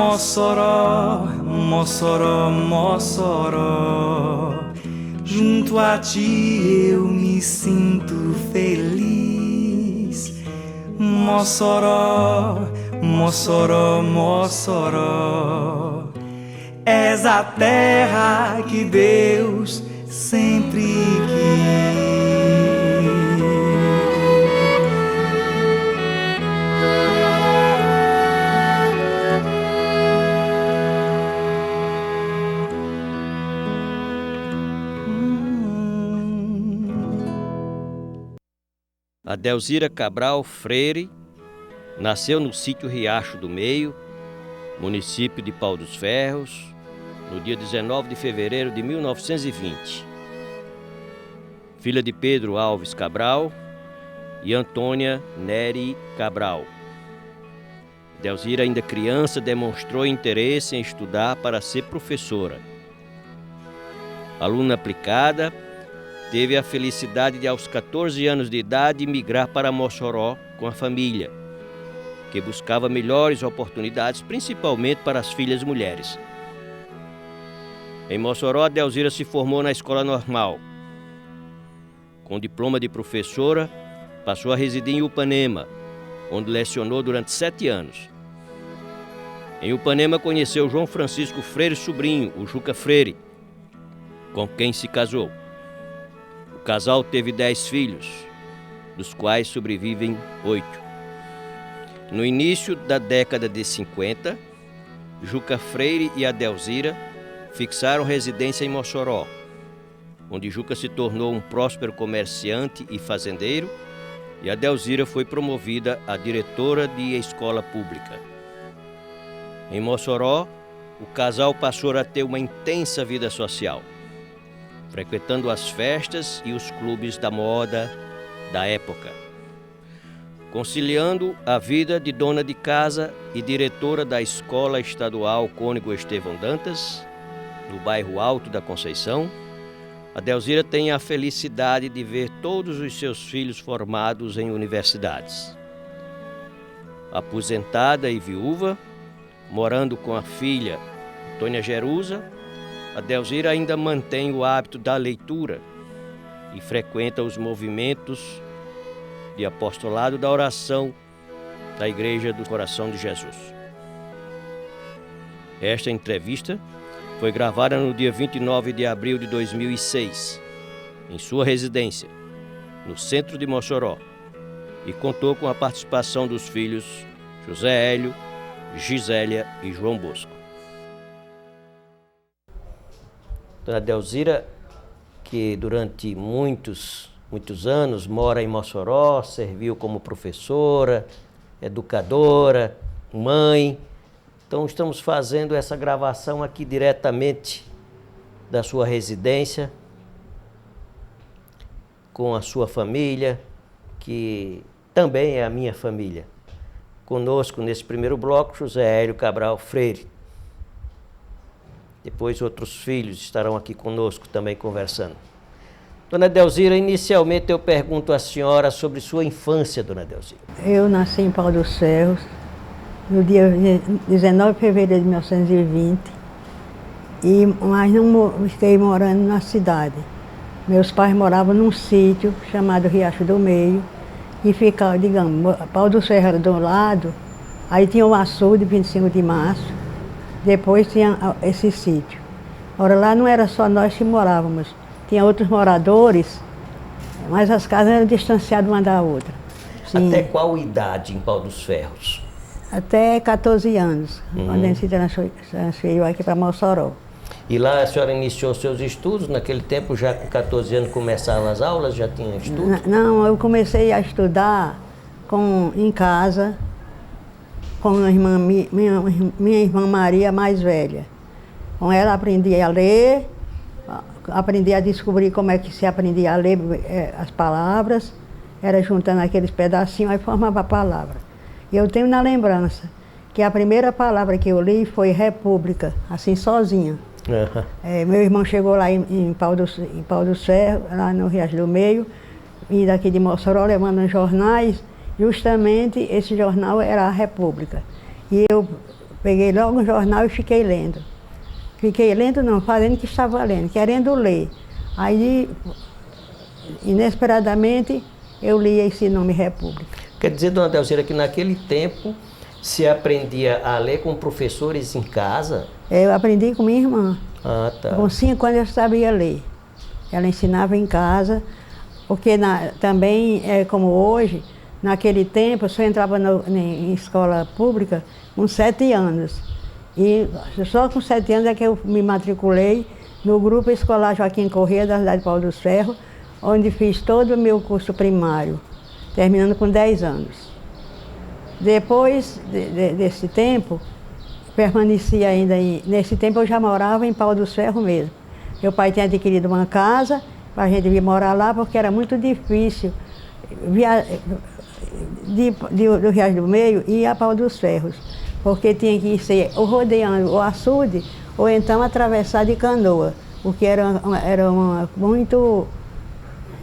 Mossoró, Mossoró, Mossoró, junto a ti eu me sinto feliz. Mossoró, Mossoró, Mossoró, és a terra que Deus sempre quis. Adelzira Cabral Freire nasceu no sítio Riacho do Meio, município de Pau dos Ferros, no dia 19 de fevereiro de 1920. Filha de Pedro Alves Cabral e Antônia Neri Cabral. Adelzira, ainda criança, demonstrou interesse em estudar para ser professora. Aluna aplicada, teve a felicidade de, aos 14 anos de idade, migrar para Mossoró com a família, que buscava melhores oportunidades, principalmente para as filhas mulheres. Em Mossoró, Adelzira se formou na escola normal. Com diploma de professora, passou a residir em Upanema, onde lecionou durante 7 anos. Em Upanema, conheceu João Francisco Freire Sobrinho, o Juca Freire, com quem se casou. O casal teve 10 filhos, dos quais sobrevivem 8. No início da década de 50, Juca Freire e Adelzira fixaram residência em Mossoró, onde Juca se tornou um próspero comerciante e fazendeiro, e Adelzira foi promovida a diretora de escola pública. Em Mossoró, o casal passou a ter uma intensa vida social, frequentando as festas e os clubes da moda da época, conciliando a vida de dona de casa e diretora da Escola Estadual Cônego Estevão Dantas, no bairro Alto da Conceição. Adelzira tem a felicidade de ver todos os seus filhos formados em universidades. Aposentada e viúva, morando com a filha Antônia Jerusa, Adelzira ainda mantém o hábito da leitura e frequenta os movimentos de apostolado da oração da Igreja do Coração de Jesus. Esta entrevista foi gravada no dia 29 de abril de 2006, em sua residência, no centro de Mossoró, e contou com a participação dos filhos José Hélio, Gisélia e João Bosco. Dona Adelzira, que durante muitos anos mora em Mossoró, serviu como professora, educadora, mãe. Então estamos fazendo essa gravação aqui diretamente da sua residência, com a sua família, que também é a minha família. Conosco nesse primeiro bloco, José Hélio Cabral Freire. Depois outros filhos estarão aqui conosco também conversando. Dona Adelzira, inicialmente eu pergunto à senhora sobre sua infância, Dona Adelzira. Eu nasci em Pau dos Ferros, no dia 19 de fevereiro de 1920, mas não fiquei morando na cidade. Meus pais moravam num sítio chamado Riacho do Meio, e ficava, digamos, Pau dos Ferros era de um lado, aí tinha o açude, 25 de março, depois tinha esse sítio. Ora, lá não era só nós que morávamos, tinha outros moradores, mas as casas eram distanciadas uma da outra. Sim. Até qual idade em Pau dos Ferros? Até 14 anos, quando a gente se transferiu aqui para Mossoró. E lá a senhora iniciou seus estudos? Naquele tempo, já com 14 anos, começavam as aulas? Já tinha estudo? Não, eu comecei a estudar em casa, com a minha irmã Maria, mais velha. Com ela aprendi a ler, aprendi a descobrir como é que se aprendia a ler as palavras, era juntando aqueles pedacinhos, aí formava a palavra. E eu tenho na lembrança que a primeira palavra que eu li foi república, assim, sozinha. Uhum. Meu irmão chegou lá em Pau dos Ferros, lá no Riacho do Meio, e daqui de Mossoró, levando jornais. Justamente esse jornal era a República. E eu peguei logo um jornal e fiquei lendo. Fiquei lendo, não, fazendo que estava lendo, querendo ler. Aí, inesperadamente, eu li esse nome República. Quer dizer, dona Delzira, que naquele tempo se aprendia a ler com professores em casa? Eu aprendi com minha irmã. Ah, tá. Com 5 anos eu sabia ler. Ela ensinava em casa, porque também, como hoje, naquele tempo, eu só entrava em escola pública com 7 anos. E só com 7 anos é que eu me matriculei no Grupo Escolar Joaquim Corrêa, da cidade de Pau dos Ferros, onde fiz todo o meu curso primário, terminando com 10 anos. Depois desse tempo, permaneci ainda nesse tempo eu já morava em Pau dos Ferros mesmo. Meu pai tinha adquirido uma casa para a gente vir morar lá, porque era muito difícil do Rio do Meio ir a Pau dos Ferros, porque tinha que ser ou rodeando o açude, ou então atravessar de canoa, o que era muito,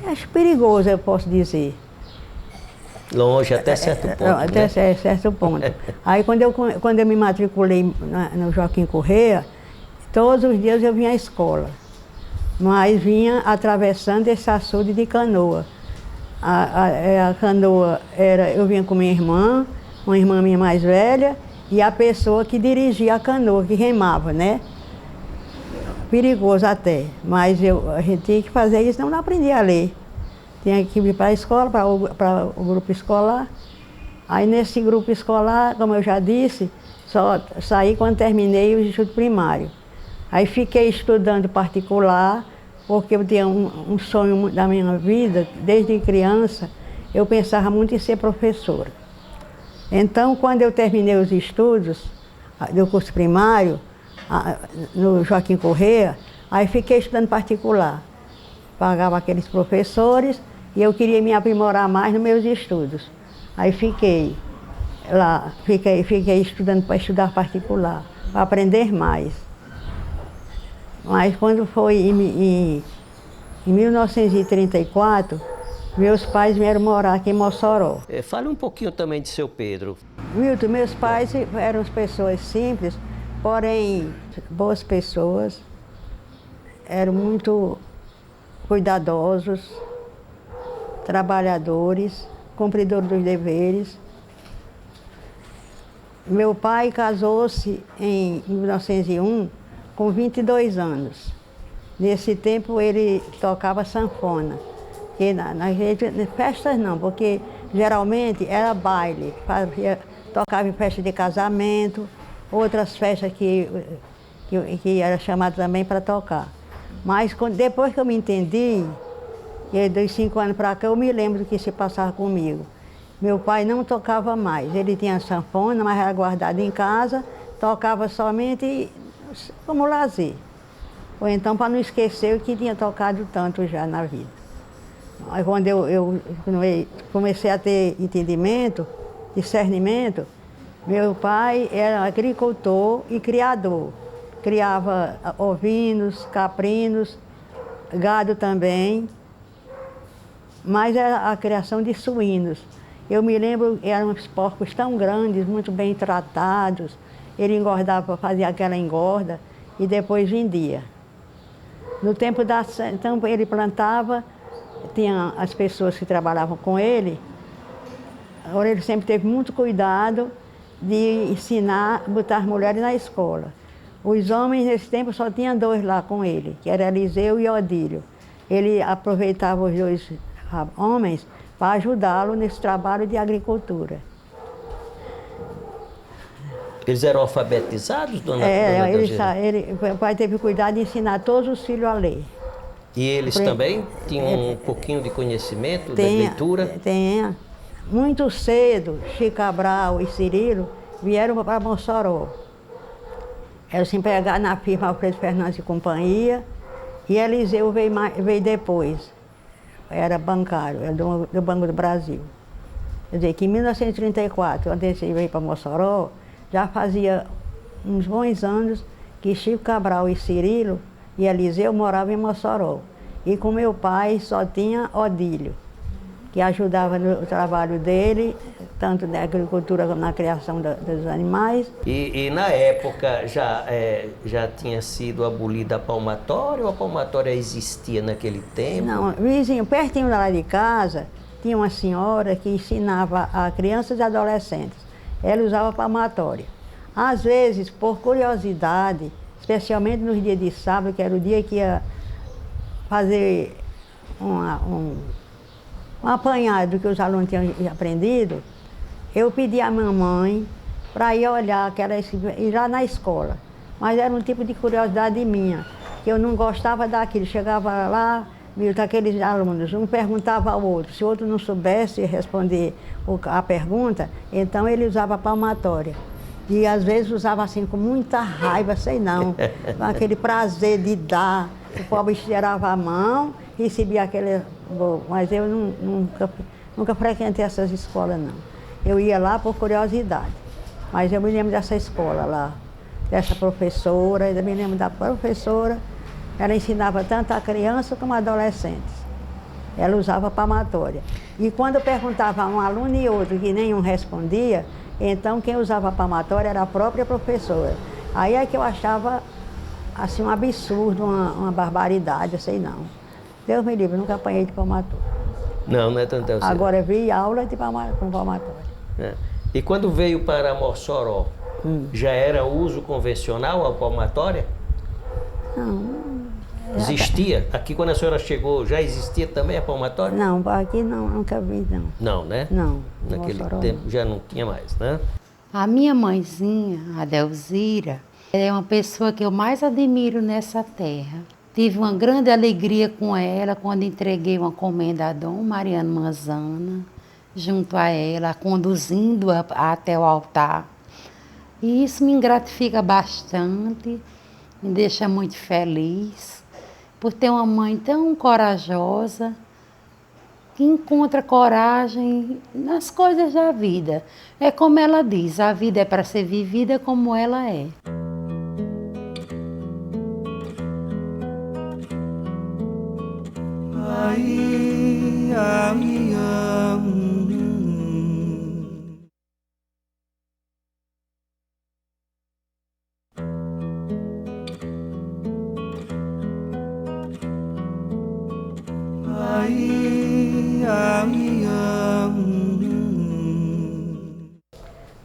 acho perigoso, eu posso dizer. Longe até certo ponto, até certo ponto. Aí quando eu me matriculei no Joaquim Corrêa, todos os dias eu vinha à escola, mas vinha atravessando esse açude de canoa. A canoa eu vinha com minha irmã, uma irmã minha mais velha, e a pessoa que dirigia a canoa, que remava, né? Perigoso até, mas a gente tinha que fazer isso, senão não aprendia a ler. Tinha que ir para a escola, para o grupo escolar. Aí nesse grupo escolar, como eu já disse, só saí quando terminei o estudo primário. Aí fiquei estudando particular, porque eu tinha um sonho da minha vida, desde criança, eu pensava muito em ser professora. Então, quando eu terminei os estudos do curso primário, no Joaquim Corrêa, aí fiquei estudando particular. Pagava aqueles professores e eu queria me aprimorar mais nos meus estudos. Aí fiquei lá, fiquei estudando para estudar particular, para aprender mais. Mas quando foi em 1934, meus pais vieram morar aqui em Mossoró. Fale um pouquinho também de seu Pedro. Milton, meus pais eram pessoas simples, porém boas pessoas, eram muito cuidadosos, trabalhadores, cumpridores dos deveres. Meu pai casou-se em 1901 com 22 anos. Nesse tempo ele tocava sanfona. E festas não, porque geralmente era baile, tocava em festa de casamento, outras festas que era chamado também para tocar. Mas depois que eu me entendi, e dos 5 anos para cá, eu me lembro do que se passava comigo. Meu pai não tocava mais, ele tinha sanfona, mas era guardado em casa, tocava somente como lazer. Ou então para não esquecer o que tinha tocado tanto já na vida. Aí quando eu comecei a ter entendimento, discernimento, meu pai era agricultor e criador. Criava ovinos, caprinos, gado também, mas era a criação de suínos. Eu me lembro, eram uns porcos tão grandes, muito bem tratados. Ele engordava, fazia aquela engorda e depois vendia. No tempo então ele plantava, tinha as pessoas que trabalhavam com ele. Agora ele sempre teve muito cuidado de ensinar, botar as mulheres na escola. Os homens nesse tempo só tinha 2 lá com ele, que era Eliseu e Odílio. Ele aproveitava os 2 homens para ajudá-lo nesse trabalho de agricultura. Eles eram alfabetizados, dona o pai teve cuidado de ensinar todos os filhos a ler. E eles também tinham um pouquinho de conhecimento, de leitura? Tem. Muito cedo, Chico Cabral e Cirilo vieram para Mossoró. Eles se empregaram na firma Alfredo Fernandes e Companhia, e Eliseu veio depois. Era bancário, era do Banco do Brasil. Quer dizer, que em 1934, quando ele veio para Mossoró, já fazia uns bons anos que Chico Cabral e Cirilo e Eliseu moravam em Mossoró. E com meu pai só tinha Odílio, que ajudava no trabalho dele, tanto na agricultura como na criação dos animais. E na época já tinha sido abolida a palmatória ou a palmatória existia naquele tempo? Não, vizinho, pertinho lá de casa, tinha uma senhora que ensinava a crianças e adolescentes. Ela usava palmatória. Às vezes, por curiosidade, especialmente nos dias de sábado, que era o dia que ia fazer um apanhado do que os alunos tinham aprendido, eu pedi à mamãe para ir olhar, ir lá na escola. Mas era um tipo de curiosidade minha, que eu não gostava daquilo. Chegava lá, viu aqueles alunos, um perguntava ao outro. Se o outro não soubesse responder a pergunta, então ele usava a palmatória. E às vezes usava assim com muita raiva, sei não, com aquele prazer de dar. O pobre estirava a mão, recebia aquele... Mas eu nunca frequentei essas escolas, não. Eu ia lá por curiosidade. Mas eu me lembro dessa escola lá, dessa professora, eu me lembro da professora. Ela ensinava tanto a criança como a adolescentes. Ela usava palmatória. E quando eu perguntava a um aluno e outro que nenhum respondia, então quem usava a palmatória era a própria professora. Aí é que eu achava assim um absurdo, uma barbaridade, eu sei não. Deus me livre, nunca apanhei de palmatória. Não é tanto assim. Agora vi aula com palmatória. É. E quando veio para Mossoró, já era uso convencional a palmatória? Não. Existia? Aqui quando a senhora chegou, já existia também a palmatória? Não, aqui não, nunca vi não. Não, né? Não. Naquele Mossoró, tempo não. já não tinha mais, né? A minha mãezinha, a Delzira, é uma pessoa que eu mais admiro nessa terra. Tive uma grande alegria com ela quando entreguei uma comenda a Dom Mariano Manzana, junto a ela, conduzindo-a até o altar. E isso me gratifica bastante, me deixa muito feliz, por ter uma mãe tão corajosa, que encontra coragem nas coisas da vida. É como ela diz, a vida é para ser vivida como ela é. Ai, ai, ai. Ai, ai, ai.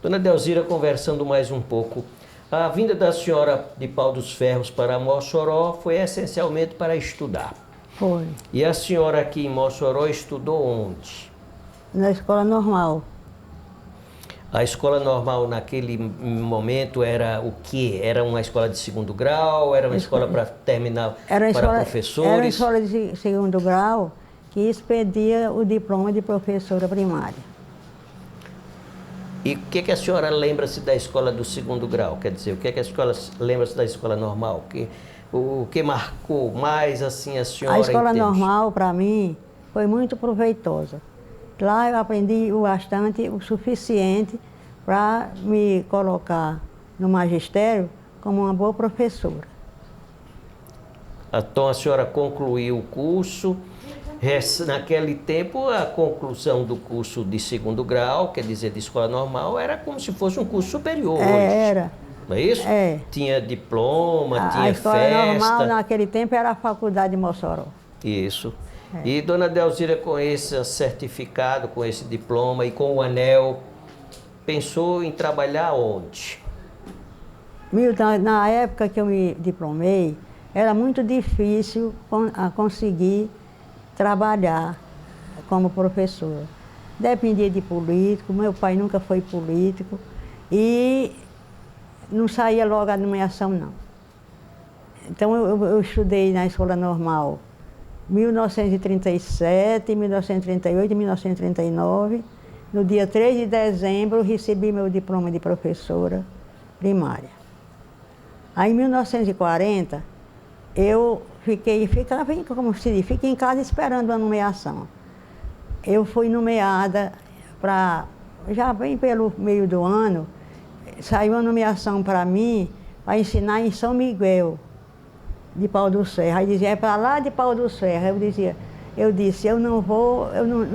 Dona Delzira, conversando mais um pouco, a vinda da senhora de Pau dos Ferros para Mossoró foi essencialmente para estudar. Foi. E a senhora aqui em Mossoró estudou onde? Na escola normal. A escola normal naquele momento era o quê? Era uma escola de segundo grau? Era uma escola para terminar para professores? Era uma escola de segundo grau que expedia o diploma de professora primária. E o que a senhora lembra-se da escola do segundo grau? Quer dizer, o que a senhora lembra-se da escola normal? O que marcou mais assim a senhora? A escola normal, para mim, foi muito proveitosa. Lá eu aprendi bastante, o suficiente para me colocar no magistério como uma boa professora. Então a senhora concluiu o curso. Naquele tempo, a conclusão do curso de segundo grau, quer dizer, de escola normal, era como se fosse um curso superior hoje. Era. Não é isso? É. Tinha diploma, tinha A escola festa. normal naquele tempo era a faculdade de Mossoró. Isso. É. E Dona Delzira, com esse certificado, com esse diploma e com o anel, pensou em trabalhar onde? Milton, na época que eu me diplomei, era muito difícil conseguir trabalhar como professora. Dependia de político, meu pai nunca foi político e não saía logo a nomeação, não. Então eu estudei na escola normal 1937, 1938 e 1939. No dia 3 de dezembro recebi meu diploma de professora primária. Aí em 1940 eu fiquei em casa esperando a nomeação. Eu fui nomeada já bem pelo meio do ano, saiu uma nomeação para mim para ensinar em São Miguel de Pau dos Ferros. Aí dizia, é para lá de Pau dos Ferros. Eu dizia, eu disse, eu não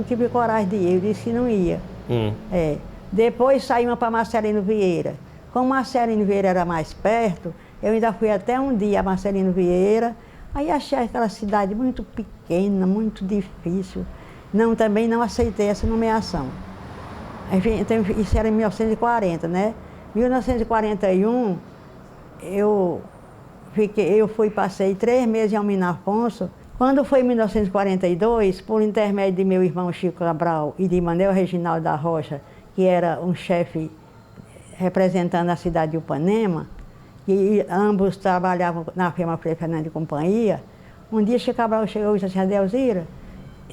tive coragem de ir, eu disse que não ia. Depois saímos para Marcelino Vieira. Como Marcelino Vieira era mais perto, eu ainda fui até um dia a Marcelino Vieira, aí achei aquela cidade muito pequena, muito difícil. Também não aceitei essa nomeação. Então, isso era em 1940, né? Em 1941, eu passei 3 meses em Almino Afonso. Quando foi em 1942, por intermédio de meu irmão Chico Cabral e de Manuel Reginaldo da Rocha, que era um chefe representando a cidade de Upanema, e ambos trabalhavam na firma Frei Fernando e Companhia, um dia Chico Cabral chegou e disse assim, Adelzira,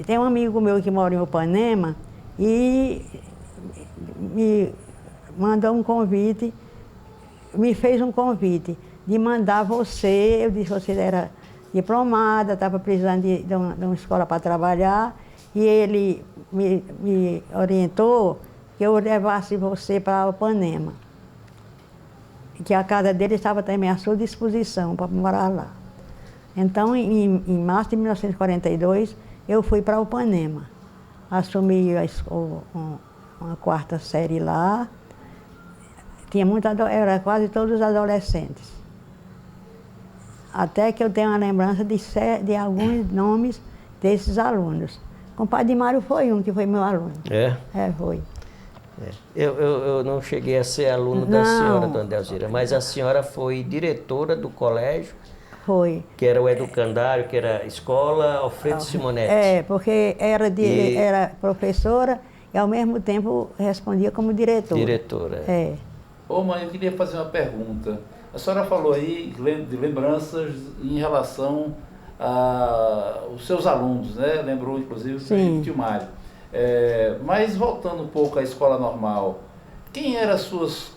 tem um amigo meu que mora em Upanema e me mandou um convite, me fez um convite de mandar você, eu disse que você era diplomada, estava precisando de uma escola para trabalhar, e ele me orientou que eu levasse você para Upanema, que a casa dele estava também à sua disposição para morar lá. Então, em março de 1942, eu fui para Upanema, assumi uma 4ª série lá, era quase todos os adolescentes. Até que eu tenho uma lembrança de alguns nomes desses alunos. O compadre Mário foi um que foi meu aluno. Foi. Eu não cheguei a ser aluno da senhora, dona Adelzira, mas a senhora foi diretora do colégio. Foi. Que era o educandário, que era a escola Alfredo Simonetti. Porque era professora e ao mesmo tempo respondia como diretora. Diretora. Ô mãe, eu queria fazer uma pergunta. A senhora falou aí de lembranças em relação aos seus alunos, né? Lembrou inclusive do tio Mário. Mas voltando um pouco à escola normal, quem eram as suas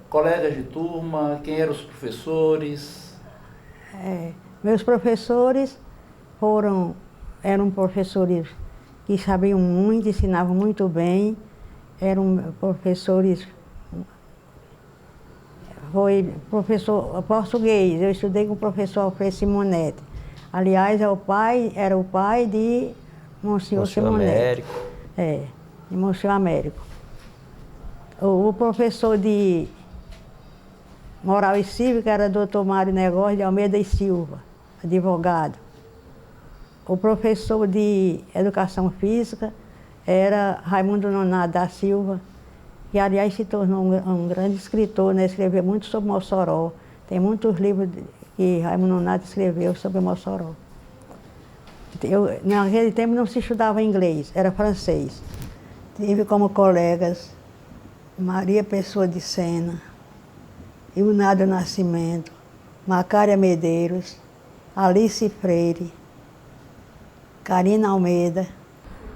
colegas de turma, quem eram os professores? Meus professores eram professores que sabiam muito, ensinavam muito bem, eram professores. Foi professor português, eu estudei com o professor Alfredo Simonetti. Aliás, era o pai de Monsenhor Simonetti. Américo. De Monsenhor Américo. O professor de Moral e Cívica era Dr. Mário Negócio de Almeida e Silva, advogado. O professor de Educação Física era Raimundo Nonato da Silva, que aliás se tornou um grande escritor, né? Escreveu muito sobre Mossoró. Tem muitos livros que Raimundo Nonato escreveu sobre Mossoró. Naquele tempo não se estudava inglês, era francês. Tive como colegas Maria Pessoa de Sena, Ilnado Nascimento, Macária Medeiros, Alice Freire, Karina Almeida.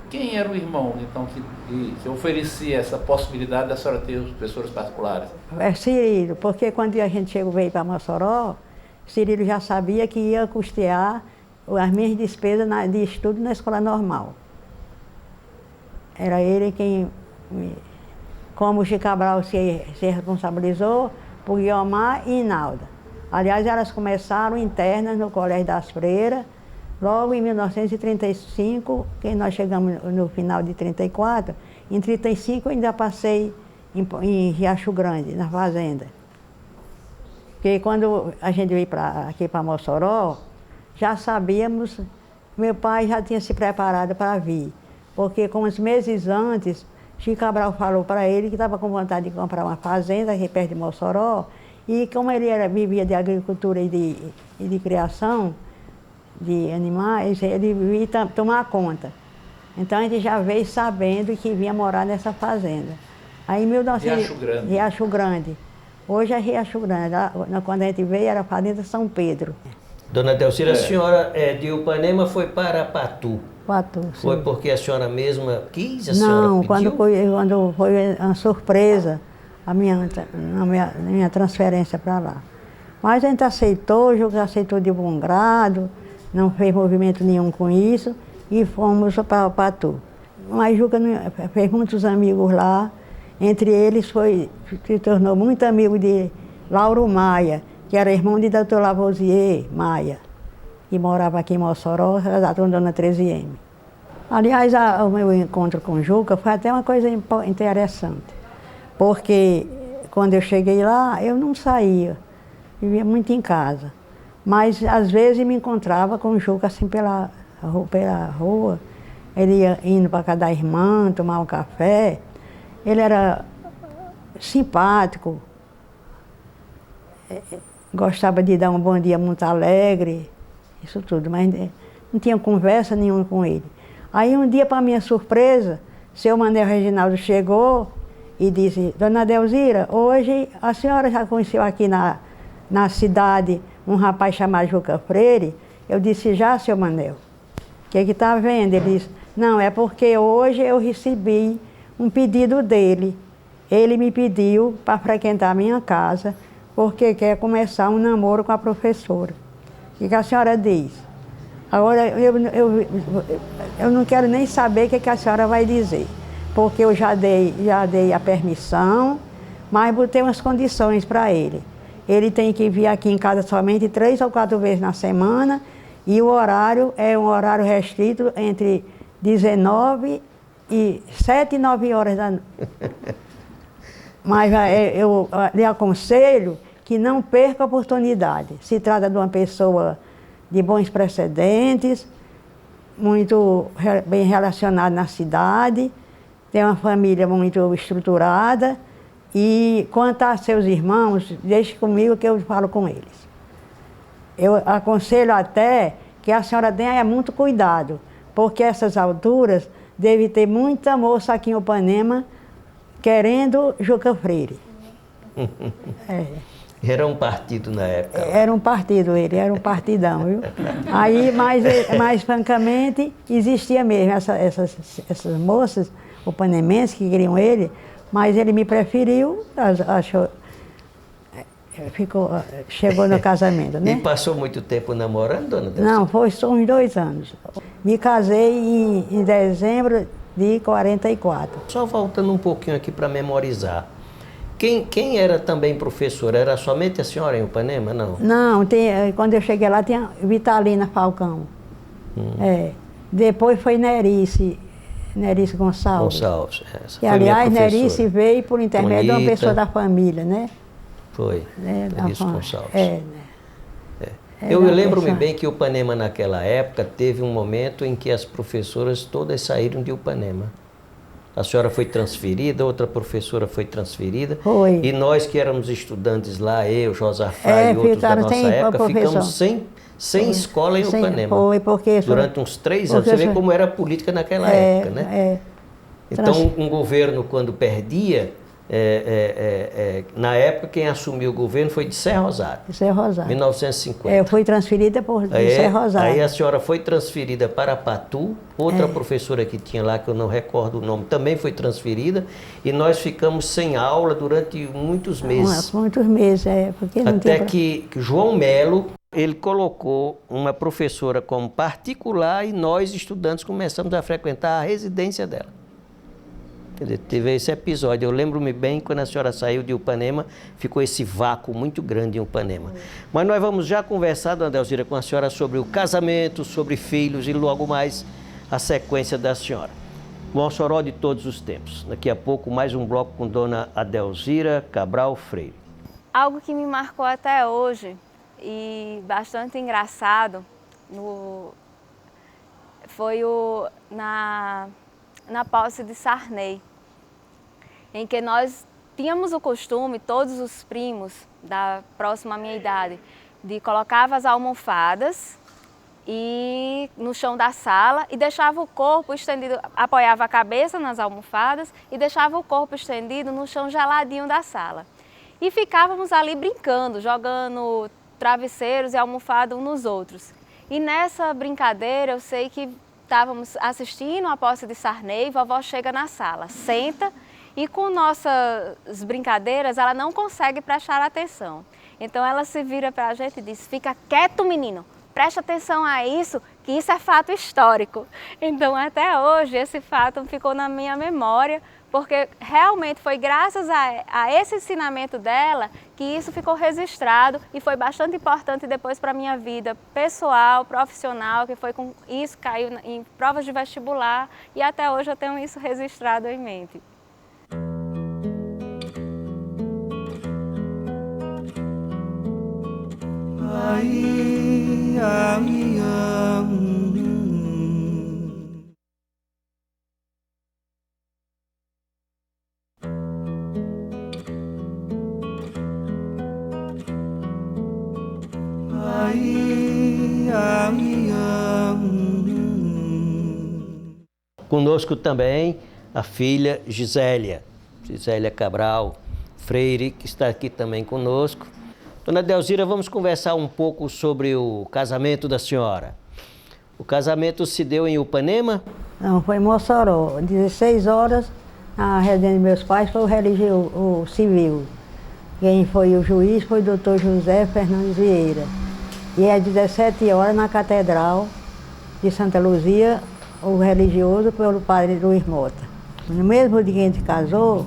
Quem era o irmão, então, que oferecia essa possibilidade da senhora ter os professores particulares? Cirilo, porque quando a gente veio para Mossoró, Cirilo já sabia que ia custear as minhas despesas de estudo na escola normal. Era ele quem, como o Chico Cabral se responsabilizou por Guiomar e Inalda. Aliás, elas começaram internas no Colégio das Freiras, logo em 1935, que nós chegamos no final de 34, em 35 eu ainda passei em Riacho Grande, na fazenda. Porque quando a gente veio aqui para Mossoró, já sabíamos, meu pai já tinha se preparado para vir, porque com uns meses antes, Chico Cabral falou para ele que estava com vontade de comprar uma fazenda aqui perto de Mossoró, e como ele vivia de agricultura e de criação de animais, ele ia tomar conta. Então a gente já veio sabendo que vinha morar nessa fazenda. Aí em 1900, Riacho Grande. Riacho Grande. Hoje é Riacho Grande. Quando a gente veio era a Fazenda São Pedro. Dona Adelzira, a senhora de Upanema foi para Patu. Patu, sim. Foi porque a senhora mesma quis? A senhora Não, pediu? quando foi uma surpresa a minha transferência para lá. Mas a gente aceitou, o jogo aceitou de bom grado, não fez movimento nenhum com isso e fomos para o Patu. Mas Juca fez muitos amigos lá, entre eles se tornou muito amigo de Lauro Maia, que era irmão de Dr. Lavoisier Maia, que morava aqui em Mossoró, casado com Dona 13M. Aliás, o meu encontro com o Juca foi até uma coisa interessante, porque quando eu cheguei lá, eu não saía, vivia muito em casa, mas às vezes me encontrava com o Juca assim pela rua, ele ia indo para casa da irmã, tomar um café, ele era simpático, gostava de dar um bom dia muito alegre, isso tudo, mas não tinha conversa nenhuma com ele. Aí um dia, para minha surpresa, seu Manel Reginaldo chegou e disse: Dona Adelzira, hoje a senhora já conheceu aqui na cidade um rapaz chamado Juca Freire? Eu disse: já, seu Manel. O que está vendo? Ele disse: não, é porque hoje eu recebi um pedido dele. Ele me pediu para frequentar a minha casa porque quer começar um namoro com a professora. O que a senhora diz? Agora, eu não quero nem saber o que a senhora vai dizer, porque eu já dei a permissão, mas botei umas condições para ele. Ele tem que vir aqui em casa somente 3 ou 4 vezes na semana, e o horário é um horário restrito entre 7 e 9 horas da noite. Mas eu lhe aconselho que não perca a oportunidade. Se trata de uma pessoa de bons precedentes, muito bem relacionada na cidade, tem uma família muito estruturada, e quanto a seus irmãos, deixe comigo que eu falo com eles. Eu aconselho até que a senhora tenha muito cuidado, porque essas alturas deve ter muita moça aqui em Ipanema querendo Juca Freire. Era um partido na época. Era um partido ele, era um partidão, viu? Aí, mais francamente, existia mesmo essas moças upanemenses que queriam ele, mas ele me preferiu, chegou no casamento, né? E passou muito tempo namorando, dona Delcy? Não, foi só uns 2 anos. Me casei em dezembro de 44. Só voltando um pouquinho aqui para memorizar. Quem era também professora? Era somente a senhora em Ipanema, não? Não, quando eu cheguei lá tinha Vitalina Falcão. Depois foi Nerice Gonçalves. Essa E, foi aliás, minha professora. Nerice veio por intermédio de uma pessoa da família, né? Foi, Nerice Gonçalves. Eu Era lembro-me pessoa. bem que Ipanema, naquela época, teve um momento em que as professoras todas saíram de Ipanema. A senhora foi transferida, outra professora foi transferida. Foi. E nós que éramos estudantes lá, eu, Josafá e outros da nossa época, ficamos sem escola em Ipanema. Foi, porque... Durante uns 3 anos. Você vê como era a política naquela época, né? Então, um governo, quando perdia, na época, quem assumiu o governo foi de Serra Rosário. De Serra Rosário. 1950. Eu fui transferida de Serra Rosário. Aí a senhora foi transferida para Patu, outra professora que tinha lá, que eu não recordo o nome, também foi transferida, e nós ficamos sem aula durante muitos meses. Muitos meses, porque não Até tinha... que João Melo, ele colocou uma professora como particular e nós, estudantes, começamos a frequentar a residência dela. Quer dizer, teve esse episódio. Eu lembro-me bem, quando a senhora saiu de Ipanema, ficou esse vácuo muito grande em Ipanema. Mas nós vamos já conversar, dona Adelzira, com a senhora sobre o casamento, sobre filhos e logo mais a sequência da senhora. Mossoró de todos os tempos. Daqui a pouco, mais um bloco com dona Adelzira Cabral Freire. Algo que me marcou até hoje e bastante engraçado foi na posse de Sarney, em que nós tínhamos o costume, todos os primos da próxima à minha idade, de colocar as almofadas no chão da sala e deixava o corpo estendido, apoiava a cabeça nas almofadas e deixava o corpo estendido no chão geladinho da sala. E ficávamos ali brincando, jogando travesseiros e almofada uns nos outros. E nessa brincadeira eu sei que estávamos assistindo a posse de Sarney, vovó chega na sala, senta e com nossas brincadeiras ela não consegue prestar atenção. Então ela se vira para a gente e diz: fica quieto, menino, presta atenção a isso, que que isso é fato histórico. Então, até hoje, esse fato ficou na minha memória, porque realmente foi graças a esse ensinamento dela que isso ficou registrado e foi bastante importante depois para a minha vida pessoal, profissional, que foi com isso, caiu em provas de vestibular e até hoje eu tenho isso registrado em mente. Ai, ai, ai. Conosco também a filha Gisélia Cabral Freire, que está aqui também conosco. Dona Delzira, vamos conversar um pouco sobre o casamento da senhora. O casamento se deu em Upanema? Não, foi em Mossoró. 16 horas, a residência de meus pais foi o civil. Quem foi o juiz foi o doutor José Fernandes Vieira. E às 17 horas, na Catedral de Santa Luzia, o religioso pelo padre Luiz Mota. No mesmo dia que a gente casou,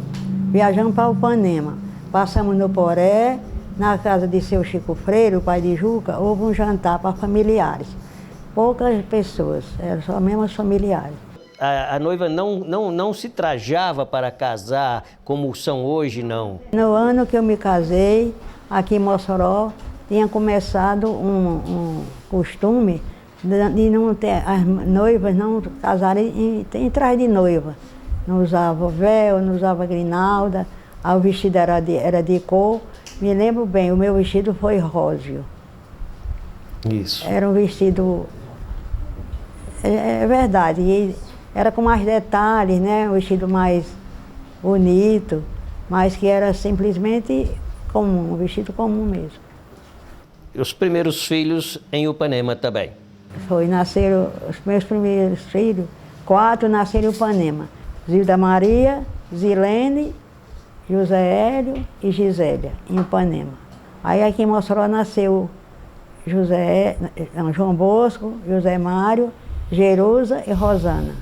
viajamos para Upanema. Passamos no Poré, na casa de seu Chico Freire, o pai de Juca, houve um jantar para familiares. Poucas pessoas, eram só mesmo os familiares. A noiva não se trajava para casar como são hoje, não? No ano que eu me casei, aqui em Mossoró, tinha começado um costume de não ter, as noivas não casarem em traje de noiva. Não usava véu, não usava grinalda, o vestido era de cor. Me lembro bem, o meu vestido foi róseo. Isso. Era um vestido, é verdade, e era com mais detalhes, né? Um vestido mais bonito, mas que era simplesmente comum, um vestido comum mesmo. E os primeiros filhos em Upanema também? Nasceram os meus primeiros filhos, 4 nasceram em Upanema. Zilda Maria, Zilene, José Hélio e Gisélia, em Upanema. Aí aqui em Mossoró nasceu João Bosco, José Mário, Jerusa e Rosana.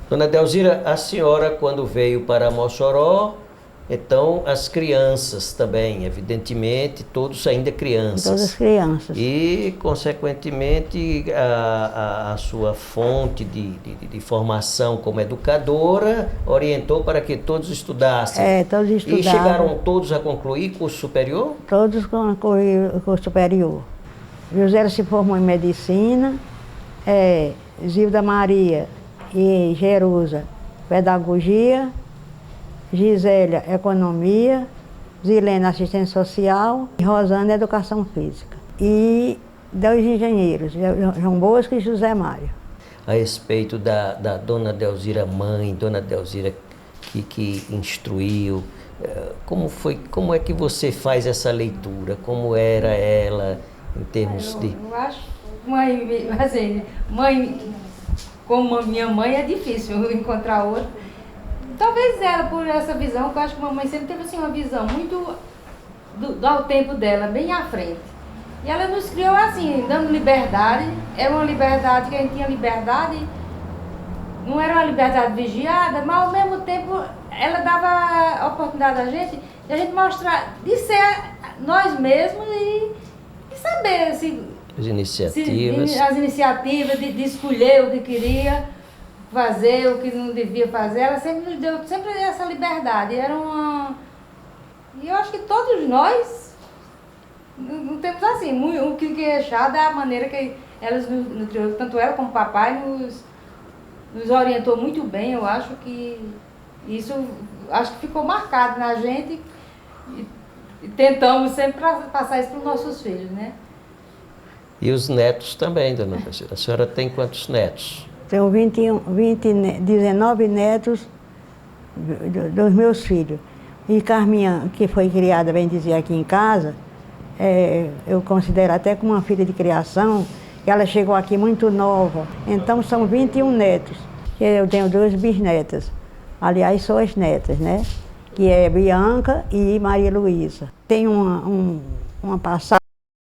Dona Delzira, a senhora quando veio para Mossoró, então as crianças também, evidentemente, todos ainda crianças. Todas crianças. E, consequentemente, a sua fonte de formação como educadora orientou para que todos estudassem. Todos estudaram. E chegaram todos a concluir curso superior? Todos concluíram o curso superior. José se formou em medicina, Zilda Maria e Jerusa, pedagogia, Gisélia, economia, Zilene, assistência social, e Rosana, educação física. E 2 engenheiros, João Bosco e José Mário. A respeito da Dona Delzira mãe, Dona Delzira que instruiu, como é que você faz essa leitura? Como era ela em termos de... Eu acho, mãe, assim, mãe, como minha mãe é difícil encontrar outra. Talvez ela, por essa visão, que eu acho que a mamãe sempre teve assim, uma visão muito ao tempo dela, bem à frente. E ela nos criou assim, dando liberdade. Era uma liberdade que a gente tinha liberdade, não era uma liberdade vigiada, mas ao mesmo tempo ela dava a oportunidade a gente de a gente mostrar, de ser nós mesmos e saber assim, as iniciativas. As iniciativas de escolher o que queria fazer, o que não devia fazer. Ela sempre nos deu essa liberdade. E eu acho que todos nós não temos assim, o que queixar da maneira que elas nos criou. Tanto ela como o papai nos orientou muito bem. Eu acho que isso ficou marcado na gente e tentamos sempre passar isso para os nossos filhos, né? E os netos também, Dona Delzira. A senhora tem quantos netos? Tenho 19 netos dos meus filhos. E Carminha, que foi criada, bem dizer, aqui em casa, eu considero até como uma filha de criação, que ela chegou aqui muito nova. Então são 21 netos. Eu tenho 2 bisnetas. Aliás, são as netas, né? Que é Bianca e Maria Luísa. Tem uma passagem